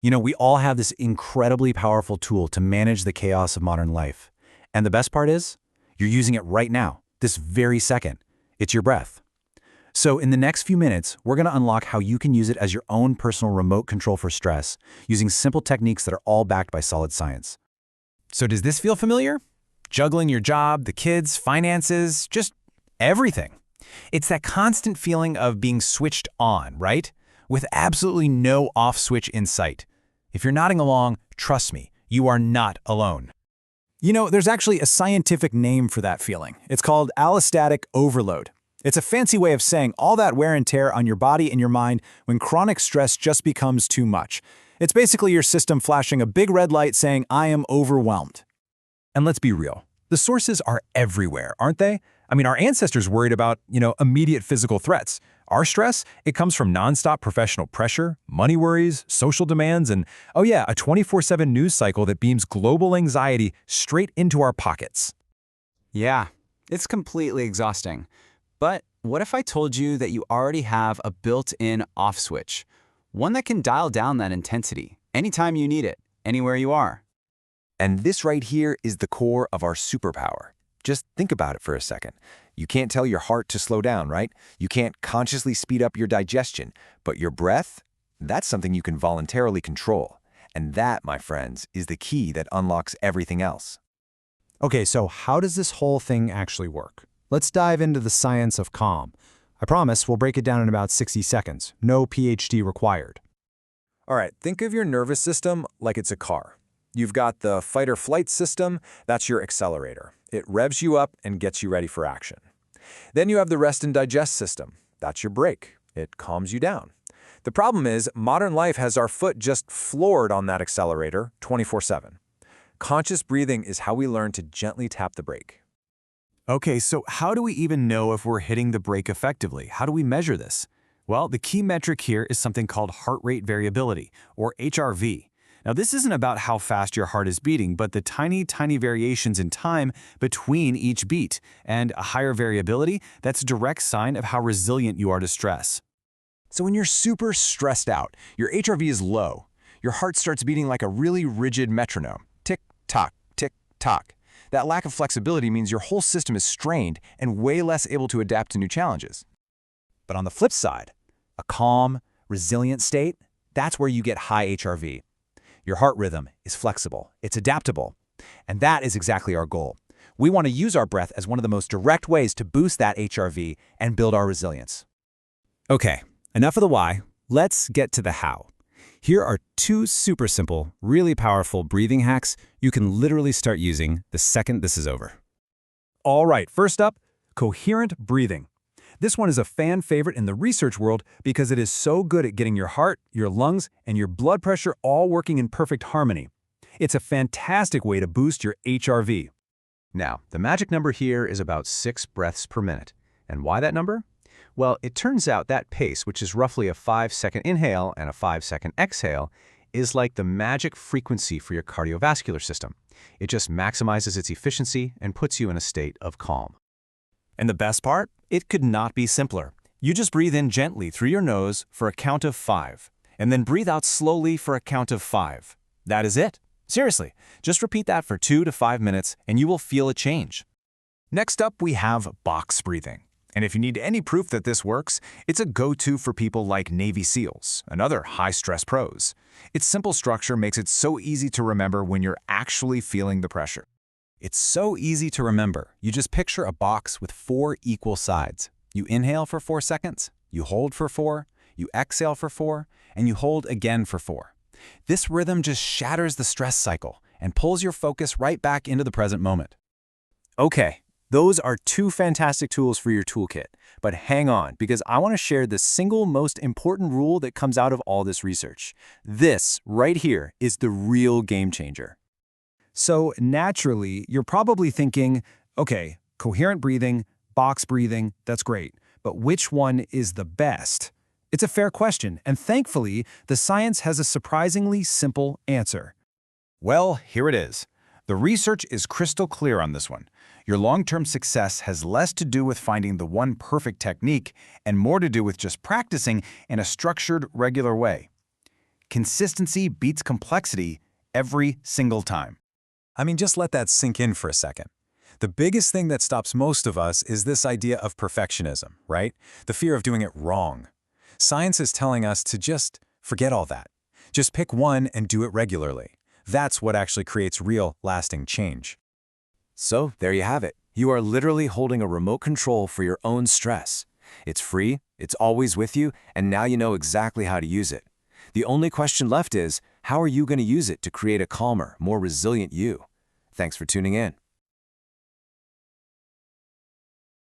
We all have this incredibly powerful tool to manage the chaos of modern life. And the best part is, you're using it right now, this very second. It's your breath. So in the next few minutes, we're going to unlock how you can use it as your own personal remote control for stress, using simple techniques that are all backed by solid science. So does this feel familiar? Juggling your job, the kids, finances, just everything. It's that constant feeling of being switched on, right? With absolutely no off switch in sight. If you're nodding along, trust me, you are not alone. There's actually a scientific name for that feeling. It's called allostatic overload. It's a fancy way of saying all that wear and tear on your body and your mind when chronic stress just becomes too much. It's basically your system flashing a big red light saying, I am overwhelmed. And let's be real, the sources are everywhere, aren't they? I mean, our ancestors worried about, immediate physical threats. Our stress, it comes from nonstop professional pressure, money worries, social demands, and, a 24/7 news cycle that beams global anxiety straight into our pockets. Yeah, it's completely exhausting. But what if I told you that you already have a built-in off switch? One that can dial down that intensity anytime you need it, anywhere you are. And this right here is the core of our superpower. Just think about it for a second. You can't tell your heart to slow down, right? You can't consciously speed up your digestion, but your breath, that's something you can voluntarily control. And that, my friends, is the key that unlocks everything else. Okay, so how does this whole thing actually work? Let's dive into the science of calm. I promise we'll break it down in about 60 seconds. No PhD required. All right, think of your nervous system like it's a car. You've got the fight-or-flight system, that's your accelerator. It revs you up and gets you ready for action. Then you have the rest and digest system. That's your brake. It calms you down. The problem is, modern life has our foot just floored on that accelerator 24/7. Conscious breathing is how we learn to gently tap the brake. Okay, so how do we even know if we're hitting the brake effectively? How do we measure this? Well, the key metric here is something called heart rate variability, or HRV. Now, this isn't about how fast your heart is beating, but the tiny variations in time between each beat. And a higher variability, that's a direct sign of how resilient you are to stress. So when you're super stressed out, your HRV is low. Your heart starts beating like a really rigid metronome. Tick-tock, tick-tock. That lack of flexibility means your whole system is strained and way less able to adapt to new challenges. But on the flip side, a calm, resilient state, that's where you get high HRV. Your heart rhythm is flexible, it's adaptable, and that is exactly our goal. We want to use our breath as one of the most direct ways to boost that HRV and build our resilience. Okay, enough of the why, let's get to the how. Here are 2 super simple, really powerful breathing hacks you can literally start using the second this is over. All right, first up, coherent breathing. This one is a fan favorite in the research world because it is so good at getting your heart, your lungs, and your blood pressure all working in perfect harmony. It's a fantastic way to boost your HRV. Now, the magic number here is about 6 breaths per minute. And why that number? Well, it turns out that pace, which is roughly a 5-second inhale and a 5-second exhale, is like the magic frequency for your cardiovascular system. It just maximizes its efficiency and puts you in a state of calm. And the best part? It could not be simpler. You just breathe in gently through your nose for a count of 5, and then breathe out slowly for a count of 5. That is it. Seriously, just repeat that for 2 to 5 minutes and you will feel a change. Next up, we have box breathing. And if you need any proof that this works, it's a go-to for people like Navy SEALs and other high-stress pros. Its simple structure makes it so easy to remember when you're actually feeling the pressure. It's so easy to remember. You just picture a box with 4 equal sides. You inhale for 4 seconds, you hold for 4, you exhale for 4, and you hold again for 4. This rhythm just shatters the stress cycle and pulls your focus right back into the present moment. Okay, those are 2 fantastic tools for your toolkit. But hang on, because I want to share the single most important rule that comes out of all this research. This right here is the real game changer. So naturally, you're probably thinking, okay, coherent breathing, box breathing, that's great. But which one is the best? It's a fair question, and thankfully, the science has a surprisingly simple answer. Well, here it is. The research is crystal clear on this one. Your long-term success has less to do with finding the one perfect technique and more to do with just practicing in a structured, regular way. Consistency beats complexity every single time. I mean, just let that sink in for a second. The biggest thing that stops most of us is this idea of perfectionism, right? The fear of doing it wrong. Science is telling us to just forget all that. Just pick one and do it regularly. That's what actually creates real, lasting change. So, there you have it. You are literally holding a remote control for your own stress. It's free, it's always with you, and now you know exactly how to use it. The only question left is, how are you going to use it to create a calmer, more resilient you? Thanks for tuning in.